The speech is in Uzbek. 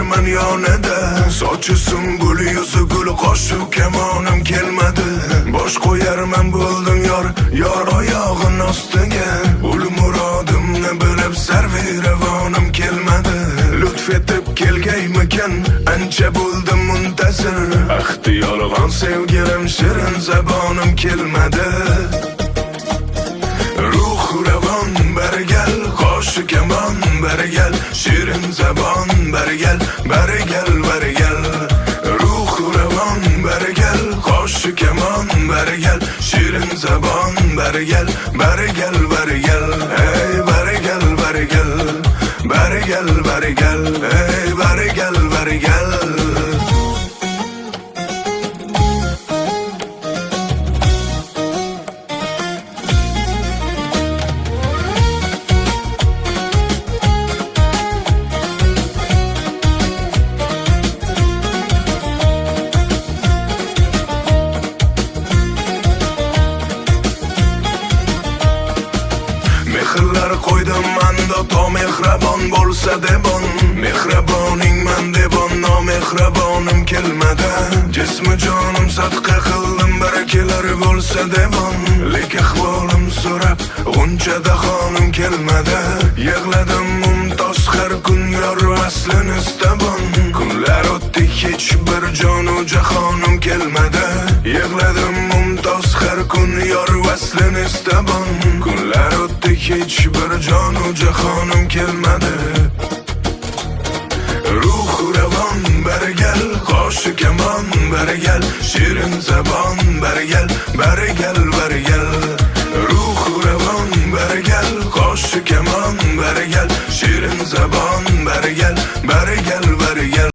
ko'rarman yonida. Sochi sumbul, yuzi gul, qo'shu kamonim kelmadi. Bosh qo'yarman bo'ldim yor oyog'in ostiga. Ul murodimni bilib sarvironim kelmadi. Lutf etib kelgaymikan, ancha bo'ldim muntazir. Ahdi yolg'on sevgilim, shirin zabonim kelmadi. Ruh ravon bargal, qo'shu kamon bargal, shirin zabon bargal, bargal. Ruh ravon bargal, qo'shu kamon bargal, shirin zabon bargal, bargal. Hey bargal, hey bargal. Mehrlar qo'ydim manda, to mehrabon bo'lsa debon. Mehraboning man debon, nomehrabonim kelmadi. Jismi jonim sadqa qildim, barakalar bo'lsa debon. Lek ahvolim so'rab, g'unchada xonim kelmadi. Yig'ladim mumtoz har kun, yor aslini istabon. Kunlar o'tdi, hech bir jonu jahonim kelmadi. Yig'ladim mumtoz har kun, yor aslini istabon. Kunlar o'tdi, hech bir jonu jahonim kelmadi. Ruh ravon bargal, qo'shu kamon bargal, shirin zabon bargal, bargal. Ruh ravon bargal, qo'shu kamon bargal, shirin zabon bargal, bargal.